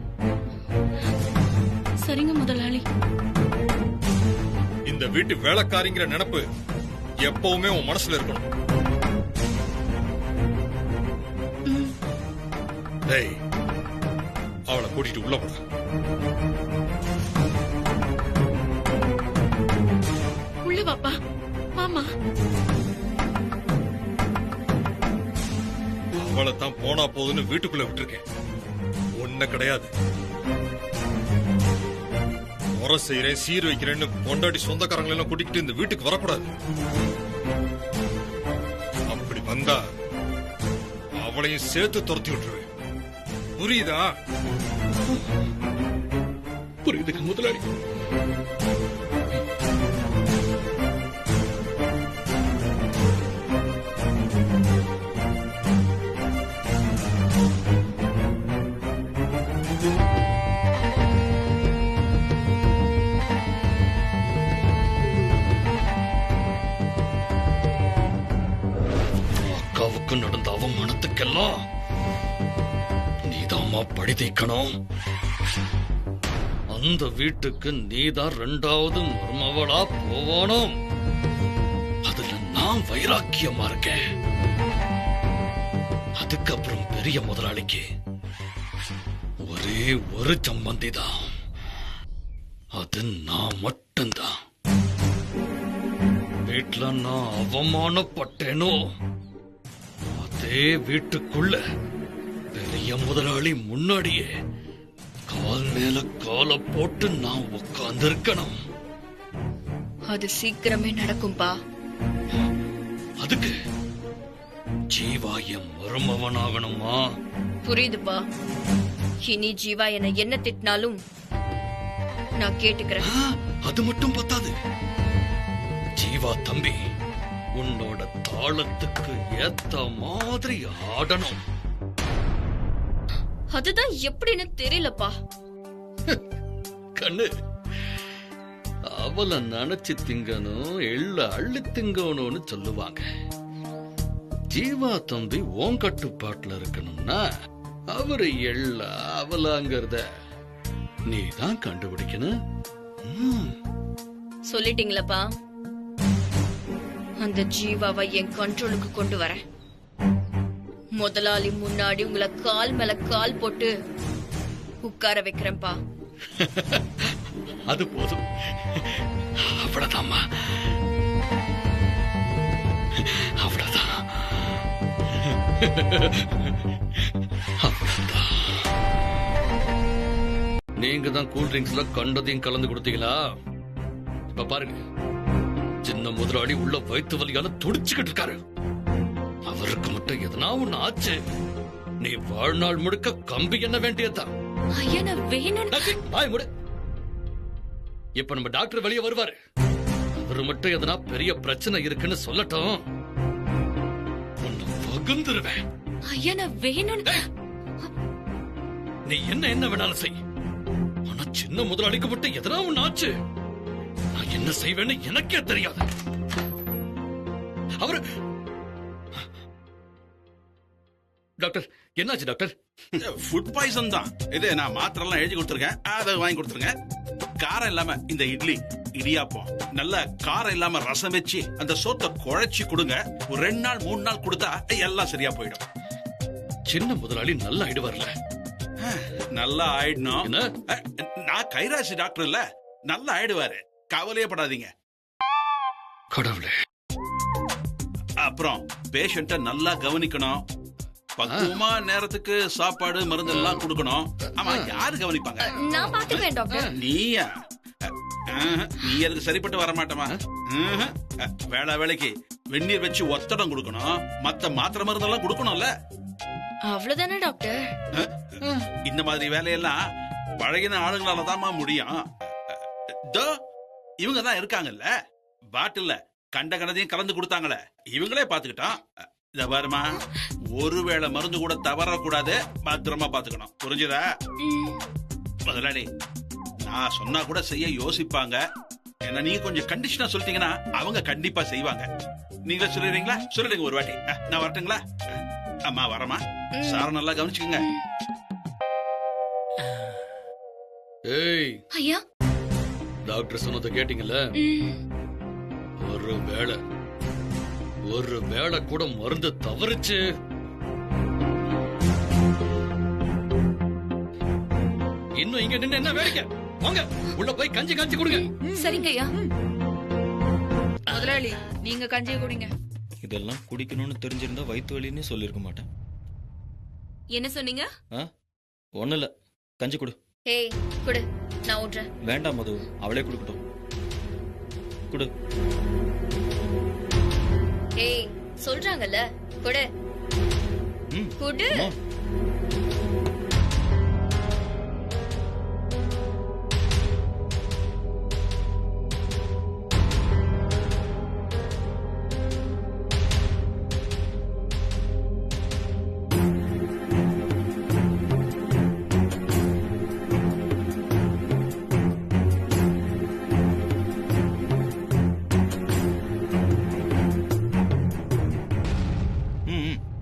சரிங்க முதலாளி. இந்த வீட்டு வேலைக்காரிங்கிற நினைப்பு எப்பவுமே உன் மனசுல இருக்கணும். டேய், அவளை கூட்டிட்டு உள்ள போட. உள்ள வாப்பா. மாமா, அவளை தான் போனா போதுன்னு வீட்டுக்குள்ள விட்டுருக்கேன். ஒன்ன கிடையாது. முறை செய்யறேன், சீர் வைக்கிறேன்னு கொண்டாடி சொந்தக்காரங்களெல்லாம் கூட்டிக்கிட்டு இந்த வீட்டுக்கு வரக்கூடாது. அப்படி வந்தா அவளையும் சேர்த்து துரத்தி விட்டுருவேன். புரியுதா? புரியுதுங்க முதலாளி. அக்காவுக்கு நடந்த அவமானத்துக்கெல்லாம் நீதாம்மா பழி தீர்க்கணும். அந்த வீட்டுக்கு நீதான் 2வது மருமவளா போவானும். அதுல நான் வைராக்கியமா இருக்கேன். அதுக்கப்புறம் பெரிய முதலாளிக்கு ஒரே ஒரு சம்பந்தி தான். அது நான் மட்டும்தான். வீட்டுல நான் அவமானப்பட்டேனோ அதே வீட்டுக்குள்ள பெரிய முதலாளி முன்னாடியே கால் மேல காலை போட்டு நான் உட்கார்ந்து இருக்கணும். அது சீக்கிரமே நடக்கும்பா. அதுக்கு ஜீவா என் மருமவனாகணுமா? புரியுதுப்பா. இனி ஜீவா என்ன திட்டினாலும் நான் கேட்டுக்கிறேன். அது மட்டும் பத்தாது. ஜீவா தம்பி உன்னோட தாளத்துக்கு ஏத்த மாதிரி ஆடணும். அதுதான் எப்படின்னு தெரியலப்பா. கண்ணு, அவளை நினைச்சு திங்கணும், எள்ள அள்ளி திங்கணும்னு சொல்லுவாங்க. ஜீவா தம்பி உன் கட்டுப்பாட்டுல இருக்கணும்னா அவரு எள்ள அவலாங்கிறத நீ தான் கண்டுபிடிக்கணும். சொல்லிட்டீங்களப்பா, அந்த ஜீவாவை என் கண்ட்ரோலுக்கு கொண்டு வரேன். முதலாளி முன்னாடி உங்களை கால் மேல கால் போட்டு உட்கார வைக்கிறேன்ப்பா. அது போதும். அவ்வளவுதாம்மா, அவ்வளவுதான், அவ்வளவுதான். நீங்க தான் கூல் ட்ரிங்க்ஸ்ல கண்டதையும் கலந்து கொடுத்தீங்களா? இப்ப பாருங்க, சின்ன முதலாளி உள்ள வயிற்று வலியால துடிச்சுக்கிட்டு இருக்காரு. அவருக்கு மட்டும் எதனா ஒண்ணு ஆச்சு, நீ வாழ்நாள் முழுக்க கம்பி என்ன வேண்டியதுதான். இப்ப நம்ம டாக்டர் வெளியே வருவாரு. அவரு மட்டும் எதனா பெரிய பிரச்சனை இருக்குன்னு சொல்லட்டும், உன்னை பகுந்துருவேன். நீ என்ன வேணாலும் செய், ஆனா சின்ன முதலாளிக்கு மட்டும் எதனா ஒண்ணு ஆச்சு, நான் என்ன செய்வேன்னு எனக்கே தெரியாது. அவரு டாக்டர், என்னாச்சு டாக்டர்? ஃபுட் பாய்சன் தான். இது நான் மாத்திரை எல்லாம் எழுதி கொடுத்துருக்கேன், அதை வாங்கி கொடுத்துருங்க. காரம் இல்லாம இந்த இட்லி இடியாப்பம் நல்ல காரம் இல்லாம ரசம் வச்சு அந்த சோத்தை குழைச்சி கொடுங்க. ஒரு 2 நாள் 3 நாள் கொடுத்தா எல்லாம் சரியா போயிடும். சின்ன முதலாளி நல்லா ஆயிடுவார்ல? நல்லா ஆயிடணும். நான் கைராசி டாக்டர் இல்ல, நல்லா ஆயிடுவாரு, கவலையே படாதீங்க. கடவுளே. அப்புறம் பேஷண்ட நல்லா கவனிக்கணும். பக்குவமா நேரத்துக்கு சாப்பாடு மருந்து எல்லாம் கொடுக்கணும். ஆமா, யாரு கவனிப்பாங்க? நான் பாத்துக்குவேன் டாக்டர். நீயா? நீ அதுக்கு சரிப்பட்டு வர மாட்டமா? வேளா வேலைக்கு வெந்நீர் வச்சு ஒத்தடம் கொடுக்கணும், மத்த மாத்திரை மருந்து எல்லாம் கொடுக்கணும்ல. அவ்வளவுதானே டாக்டர்? இந்த மாதிரி வேலையெல்லாம் பழகின ஆளுங்களாலதாமா முடியும். இவங்க தான் இருக்காங்கல்ல, பாட்டில்ல கண்ட கணதையும் கலந்து கொடுத்தாங்களே, இவங்களே பாத்துக்கிட்டான். இத பாருமா, ஒருவேளை மருந்து கூட தவறக்கூடாது, பத்திரமா பாத்துக்கணும். புரிஞ்சுதா? முதலாளி, நான் சொன்னா கூட செய்ய யோசிப்பாங்க. ஏன்னா நீங்க கொஞ்சம் கண்டிஷனா சொல்லிட்டீங்கன்னா அவங்க கண்டிப்பா செய்வாங்க. நீங்க சொல்லிடுறீங்களா? சொல்லிடுங்க ஒரு வாட்டி. நான் வரட்டுங்களா? அம்மா வரமா, சார நல்லா கவனிச்சுக்கோங்க. ஏய் ஐயா, டாக்டர் சொன்னதை கேட்டீங்கல்ல? ஒரு வேளை கூட மருந்து தவறுச்சு, இன்னும் இங்க நின்று என்ன வேடிக்கை? வாங்க உள்ள போய் கஞ்சி காய்ச்சி கொடுங்க. சரிங்க ஐயா. முதலாளி, நீங்க கஞ்சி குடிங்க. இதெல்லாம் குடிக்கணும்னு தெரிஞ்சிருந்தா வயிற்று வலின்னு சொல்லிருக்க மாட்டேன். என்ன சொன்னீங்க? ஒண்ணு இல்ல, கஞ்சி குடு. ஏய் குடு, நான் ஊட்றேன். வேண்டாம் மது, அவளே குடுக்கட்டும். குடு. ஏய் சொல்றாங்கல்ல, குடு குடு.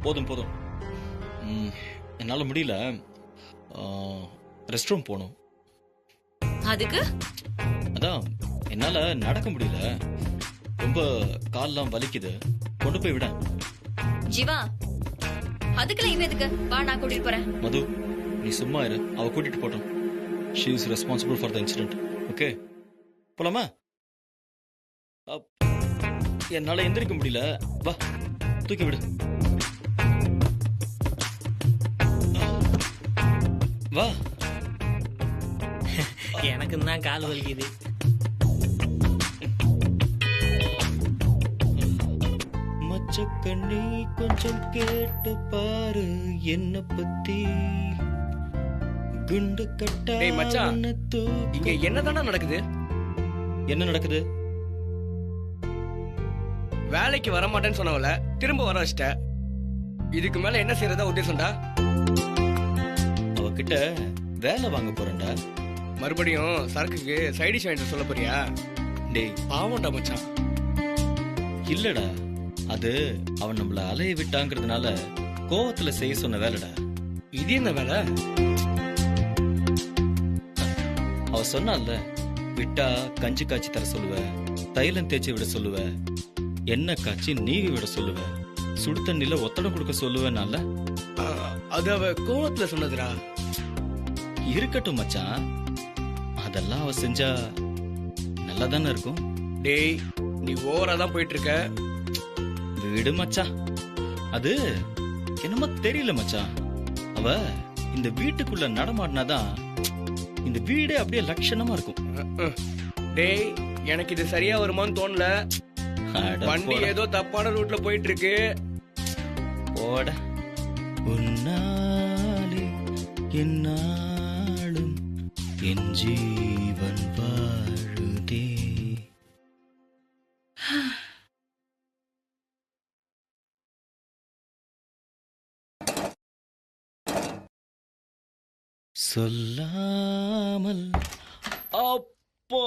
போதும் போதும், என்னால முடியல, ரெஸ்ட் ரூம் போகணும். அதுக்கு? அதான் என்னால நடக்க முடியல, ரொம்ப கால்லாம் வலிக்குது, கொண்டு போய் விட. ஜீவா, அதுக்கெல்லாம் இவன் எதுக்கு? வா, நான் கூட்டிட்டு போறேன். மது, நீ சும்மா இரு, அவ கூட்டிட்டு போட்டோம். She is responsible for the incident. Okay, போலாமா? என்னால எந்திரிக்க முடியல, வா தூக்கி விடு. வா. எனக்கு தான் கால் வலிக்குது. மச்சக்கண்ணி கொஞ்சம் கேட்டு பாரு என்ன பத்தி, குண்டு கட்டா. டேய் மச்சான், இங்க என்னதானே நடக்குது? என்ன நடக்குது? வேலைக்கு வர மாட்டேன்னு சொன்னவள திரும்ப வர வச்சிட்ட. இதுக்கு மேல என்ன செய்யறதா உத்தேசம்டா? அவகிட்ட வேலை வாங்க போறேன்டா. மறுபடியும் சரக்குக்கு சைடிஷ் வாங்கிட்டு சொல்ல போறியா? டேய் பாவம்டா மச்சான். இல்லடா, அது அவன் நம்மள அலைய விட்டாங்கிறதுனால கோவத்துல செய்ய சொன்ன வேலைடா. இது என்ன வேலை? அவ சொன்னால விட்டா கஞ்சி காய்ச்சி தர சொல்லுவ, தைலம் தேய்ச்சி விட சொல்லுவ, எண்ணெய் காய்ச்சி நீவி விட சொல்லுவ, சுடு தண்ணில ஒத்தடம் கொடுக்க சொல்லுவேனால. அது அவ கோவத்துல சொன்னதுடா. இருக்கட்டும் மச்சான், அதெல்லாம் அவ செஞ்சா நல்லா தானே இருக்கும். டேய் நீ ஓவரா தான் போயிட்டு இருக்க. விடு மச்சான், அது என்னமோ தெரியல மச்சான். அவ இந்த வீட்டுக்குள்ள நடமாடினாதான் இந்த வீடே அப்படியே லட்சணமா இருக்கும். டேய் எனக்கு இது சரியா வருமான்னு தோணல. வண்டி ஏதோ தப்பான ரூட்ல போயிட்டு இருக்கு. போட உன்னாலே என்னாலும் என் ஜீவன் வாழுதே. சொல்லாமல் அப்பா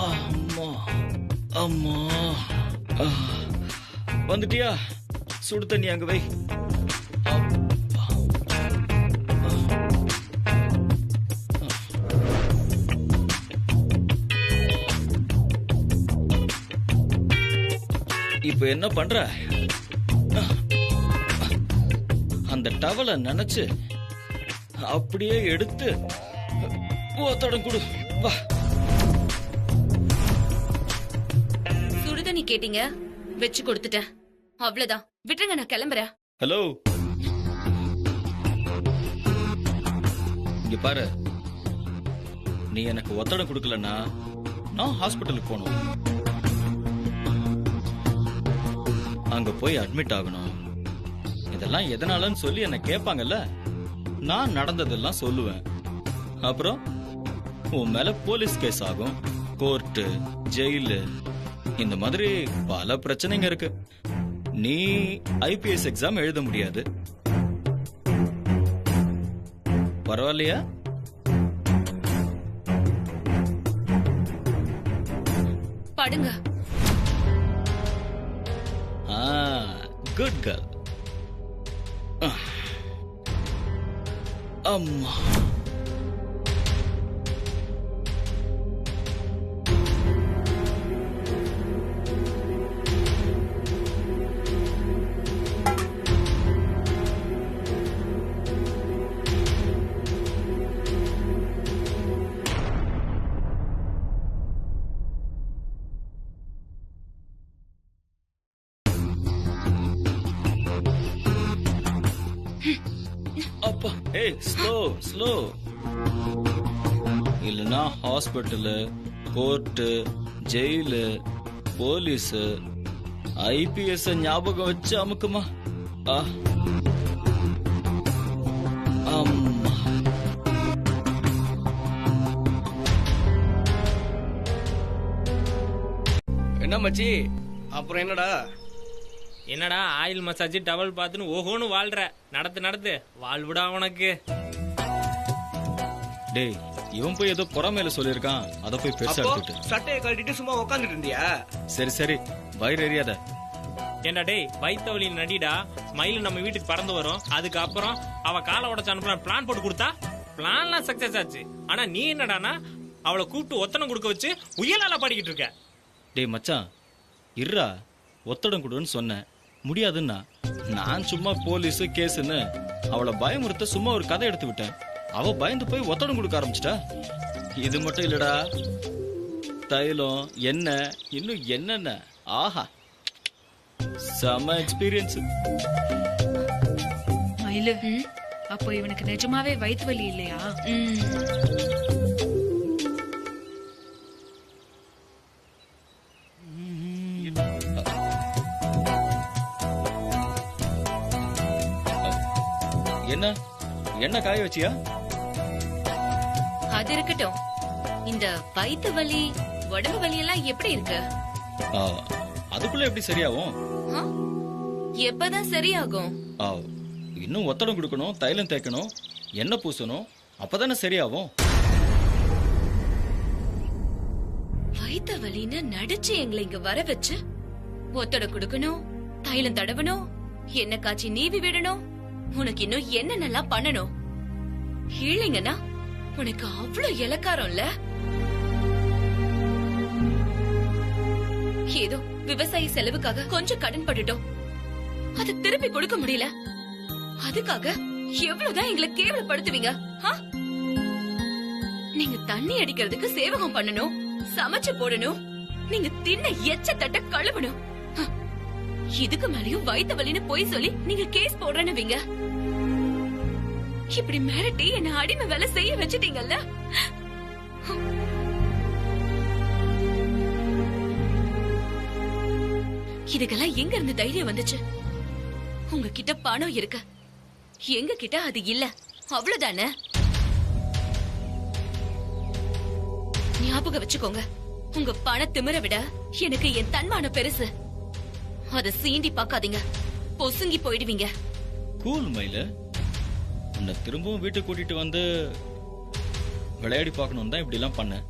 அம்மா அம்மா. வந்துட்டியா? சுடு தண்ணி அங்க வை. இப்ப என்ன பண்ற? அந்த டவலை நினைச்சு அப்படியே எடுத்து ஒத்தடம் கொடு. வா. சுடுதண்ணி கேட்டீங்க, வச்சு கொடுத்துட்டேன். அவ்வளவுதான், விட்டுருங்க, நான் கிளம்புறேன். ஹலோ, இங்க பாரு, நீ எனக்கு ஒத்தடம் கொடுக்கலன்னா நான் ஹாஸ்பிட்டலுக்கு போகணும். அங்க போய் அட்மிட் ஆகணும். இதெல்லாம் எதனாலன்னு சொல்லி என்ன கேட்பாங்கல்ல, நான் நடந்ததெல்லாம் சொல்லுவேன். அப்புறம் உன் மேல போலீஸ் கேஸ் ஆகும், கோர்ட்டு, ஜெயிலு, இந்த மாதிரி பல பிரச்சனைங்க இருக்கு. நீ ஐபிஎஸ் எக்ஸாம் எழுத முடியாது. பரவாயில்லையா? படுங்க. Good girl. அம்மா. அப்பா, ஏய் ஸ்லோ ஸ்லோ. இல்லனா hospital, court, jail, police, IPS ஞாபகம் வச்சு அமுக்குமா. அம்மா. என்ன மச்சி, அப்புறம் என்னடா? என்னடா ஆயில் மசாஜ் டவல் பார்த்துன்னு ஓஹோன்னு வாழ்ற. நடத்து நடத்து, வாழ்விடா உனக்கு. டேய், இவன் போய் ஏதோ பொறாமையில சொல்லிருக்கான், அத போய் பெருசா எடுத்துட்டு சட்டையை கழட்டிட்டு சும்மா உட்காந்துட்டு இருந்தியா? சரி சரி, வயிறு எரியாத. ஏண்டா டேய், வயித்தவழி நடிடா. மயில் நம்ம வீட்டுக்கு பறந்து வரும், அதுக்கப்புறம் அவ காலை உடச்சு அனுப்புற பிளான் போட்டு கொடுத்தா பிளான்லாம் சக்சஸ் ஆச்சு. ஆனா நீ என்னடானா அவளை கூப்பிட்டு ஒத்தனம் கொடுக்க வச்சு உயலால பாடிக்கிட்டு இருக்க. டேய் மச்சான், இருடா, ஒத்தடம் கொடுன்னு சொன்னேன், முடியாதுன்னா நான் சும்மா போலீஸ் கேஸ்ன்னு அவளை பயமுறுத்த சும்மா ஒரு கதை எடுத்து விட்டேன். அவ பயந்து போய் ஒத்தடம் கொடுக்க ஆரம்பிச்சிட்டா. இது மட்டும் இல்லடா, தைலம், எண்ணெய், இன்னும் என்னென்ன. ஆஹா, செம எக்ஸ்பீரியன்ஸ். மயிலு, அப்போ இவனுக்கு நிஜமாவே வயிற்று வலி இல்லையா? என்ன என்ன காய வச்சியா? அது இருக்கட்டும், இந்த வயிற்று வலி, உடம்பு வலி எல்லாம் எப்படி இருக்கு? அதுக்குள்ள எப்படி சரியாகும்? எப்பதான் சரியாகும்? இன்னும் ஒத்தடம் கொடுக்கணும், தைலம் தேய்க்கணும், எண்ணெய் பூசணும், அப்பதானே சரியாகும். வயிற்று வலின்னு நடிச்சு எங்களை இங்க வர வச்சு ஒத்தடம் கொடுக்கணும், தைலம் தடவணும், எண்ணெய் காய்ச்சி நீவி விடணும், உனக்கு இன்னும் என்னென்னலாம் பண்ணணும்? இல்லைங்கன்னா உனக்கு அவ்வளவு இலக்காரம்ல. ஏதோ விவசாய செலவுக்காக கொஞ்சம் கடன் பட்டுட்டோம், அதை திருப்பி கொடுக்க முடியல. அதுக்காக எவ்வளவுதான் எங்களை கேவலப்படுத்துவீங்க? நீங்க தண்ணி அடிக்கிறதுக்கு சேவகம் பண்ணணும், சமைச்சு போடணும், நீங்க தின்ன எச்ச தட்ட கழுவணும். இதுக்கு மேலயும் வயித்த வலின்னு போய் சொல்லி நீங்க கேஸ் போடுறேன்னு இப்படி மிரட்டி என்ன அடிமை வேலை செய்ய வச்சுட்டீங்கல்ல. இதுக்கெல்லாம் எங்க இருந்து தைரியம் வந்துச்சு? உங்ககிட்ட பணம் இருக்கு, எங்க கிட்ட அது இல்ல, அவ்வளவுதானே. ஞாபகம் வச்சுக்கோங்க, உங்க பண திமிர விட எனக்கு என் தன்மானம் பெருசு. அத சீண்டி பாக்காதீங்க, பொசுங்கி போயிடுவீங்க. கூல் மயில, உன்னை திரும்பவும் வீட்டுக்கு கூட்டிட்டு வந்து விளையாடி பார்க்கணும் தான் இப்படி எல்லாம் பண்ண.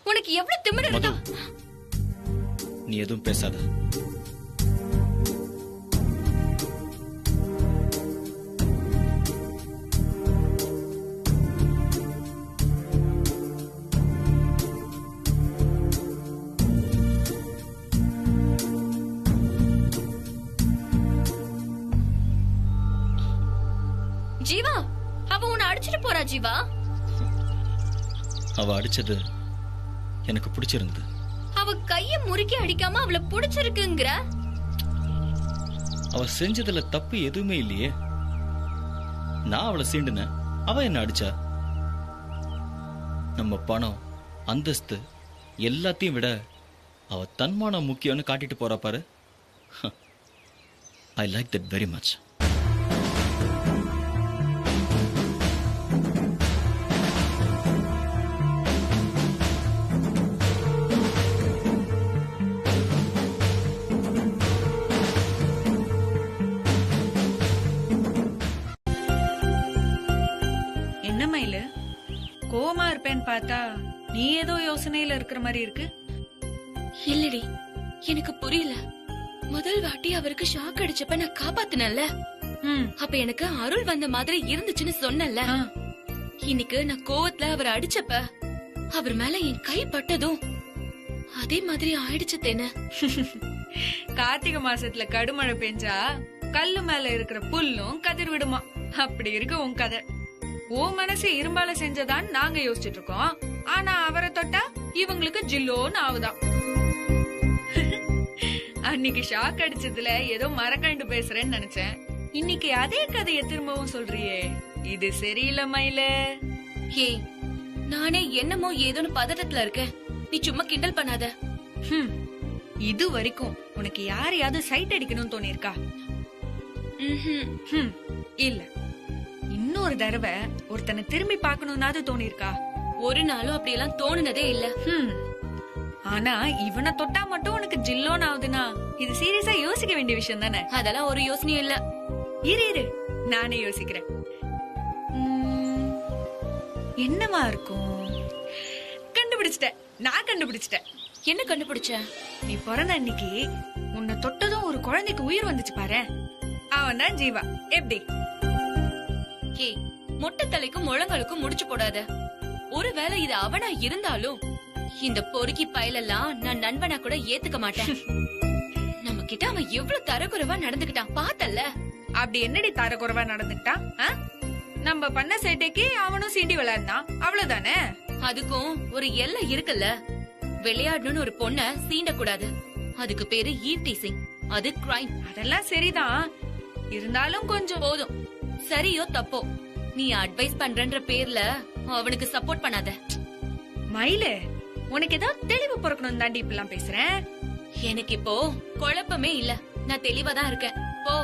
உனக்கு எவ்வளவு திமிரு இருந்தா? நீ எதுவும் பேசாத. ஜீவா, அவ உன்னை அடிச்சிட்டு போறா. ஜீவா, அவ அடிச்சது எனக்கு பிடிச்சிருந்தது. அவ கைய முறுக்கி அடிக்காம அவளை பிடிச்சிருக்குங்கிற? அவ செஞ்சதுல தப்பு எதுவுமே இல்லையே. நான் அவளை சீண்டுன, அவ என்ன அடிச்சா. நம்ம பணம், அந்தஸ்து எல்லாத்தையும் விட அவ தன்மானம் முக்கியம்னு காட்டிட்டு போறா பாரு. I like that very much. கோவமா இருப்பேன்னு பார்த்தா நீ ஏதோ யோசனையில இருக்கிற மாதிரி இருக்கு. இல்லடி, எனக்கு புரியல. முதல் வாட்டி அவருக்கு ஷாக் அடிச்சப்ப நான் காப்பாத்தினல்ல, அப்ப எனக்கு அருள் வந்த மாதிரி இருந்துச்சுன்னு சொன்னல. இன்னைக்கு நான் கோவத்துல அவர் அடிச்சப்ப அவர் மேல என் கை பட்டதும் அதே மாதிரி ஆயிடுச்சு தேன. கார்த்திகை மாசத்துல கடுமழை பெஞ்சா கல்லு மேல இருக்கிற புல்லும் கதிர் விடுமா, அப்படி இருக்கு உன் கதை. ஓ மனசு இரும்பால செஞ்சதான் நாங்க யோசிச்சுட்டு இருக்கோம், ஆனா அவரை தொட்டா இவங்களுக்கு ஜில்லோன்னு ஆகுதான். அன்னைக்கு ஷாக் அடிச்சதுல ஏதோ மரக்கண்டு பேசுறேன்னு நினைச்சேன், இன்னைக்கு அதே கதையை திரும்பவும் சொல்றியே, இது சரியில்லை மயில. ஏய், நானே என்னமோ ஏதோன்னு பதட்டத்துல இருக்கேன், நீ சும்மா கிண்டல் பண்ணாத. இது வரைக்கும் உனக்கு யாரையாவது சைட் அடிக்கணும்னு தோணிருக்கா? இல்ல. இன்னொரு தடவை ஒருத்தனை திரும்பி பாக்கணும்னாது தோணிருக்கா? ஒரு நாளும் அப்படி எல்லாம் தோணுனதே இல்ல. ஆனா இவனை தொட்டா மட்டும் உனக்கு ஜில்லோன்னு ஆகுதுன்னா இது சீரியஸா யோசிக்க வேண்டிய விஷயம் தானே? அதெல்லாம் ஒரு யோசனையும் இல்ல. இரு நானே யோசிக்கிறேன். என்னவா இருக்கும்? கண்டுபிடிச்சிட்டேன், நான் கண்டுபிடிச்சிட்டேன். என்ன கண்டுபிடிச்ச? நீ பிறந்த அன்னைக்கு உன்னை தொட்டதும் ஒரு குழந்தைக்கு உயிர் வந்துச்சு பாரு, அவன் தான் ஜீவா. எப்படி? ஏய், மொட்டை தலைக்கும் முழங்களுக்கும் முடிச்சு போடாத. ஒருவேளை இது அவனா இருந்தாலும் இந்த பொறுக்கி பயலெல்லாம் நான் நண்பனா கூட ஏத்துக்க மாட்டேன். நம்ம கிட்ட அவன் எவ்வளவு தரக்குறைவா நடந்துக்கிட்டான் பார்த்தல்ல? அப்படி என்னடி தரக்குறைவா நடந்துக்கிட்டான்? நம்ம பண்ண சேட்டைக்கு அவனும் சீண்டி விளையாடுனான், அவ்வளவுதானே. அதுக்கும் ஒரு எல்லை இருக்குல்ல. விளையாடணும்னு ஒரு பொண்ண சீண்ட கூடாது, அதுக்கு பேரு ஈவ் டீசிங், அது கிரைம். அதெல்லாம் சரிதான், இருந்தாலும் கொஞ்சம் போதும். சரியோ தப்போ, நீ அட்வைஸ் பண்றன்ற பேர்ல அவனுக்கு சப்போர்ட் பண்ணாத. மயில, உனக்கு ஏதாவது தெளிவு பிறக்கணும் தாண்டி இப்பெல்லாம் பேசுறேன். எனக்கு இப்போ குழப்பமே இல்ல, நான் தெளிவா தான் இருக்கேன். போ.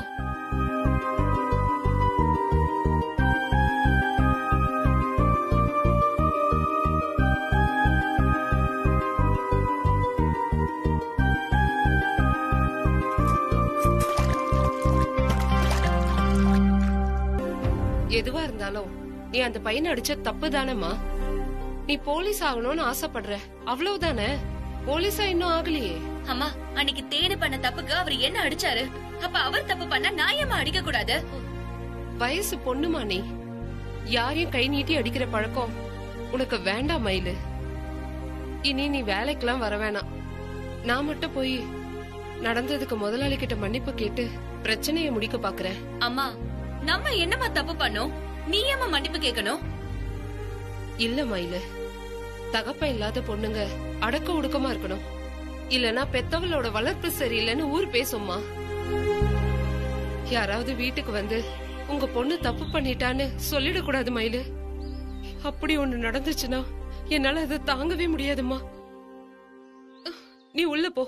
இருந்தாலும் நீ அந்த பையனை அடிச்ச தப்பு தானேம்மா. நீ போலீஸ் ஆகணும்னு ஆசைப்படுற, அவ்வளவுதானே. போலீஸா இன்னும் ஆகலையே. அம்மா, அன்னைக்கு தேனு பண்ண தப்புக்கு அவர் என்ன அடிச்சாரு? அப்ப அவர் தப்பு பண்ணா நான் ஏமா அடிக்க கூடாது? வயசு பொண்ணுமா நீ. யாரையும் கை நீட்டி அடிக்கிற பழக்கம் உனக்கு வேண்டாம் மயிலு. இனி நீ வேலைக்கெல்லாம் வர வேணாம். நான் மட்டும் போய் நடந்ததுக்கு முதலாளி கிட்ட மன்னிப்பு கேட்டு பிரச்சனையை முடிக்க பாக்குறேன். அம்மா, நம்ம என்னமா தப்பு பண்ணோம்? நீ ஏமா மன்னிப்பு கேட்கணும்? இல்ல மயிலு, தகப்ப இல்லாத பொண்ணுங்க அடக்க ஒடுக்கமா இருக்கணும். இல்லனா பெத்தவளோட வளர்ப்பு சரியில்லைன்னு ஊர் பேசும்மா. யாராவது வீட்டுக்கு வந்து உங்க பொண்ணு தப்பு பண்ணிட்டான்னு சொல்லிடக்கூடாது மயிலு. அப்படி ஒண்ணு நடந்துச்சுன்னா என்னால அதை தாங்கவே முடியாதுமா. நீ உள்ள போ.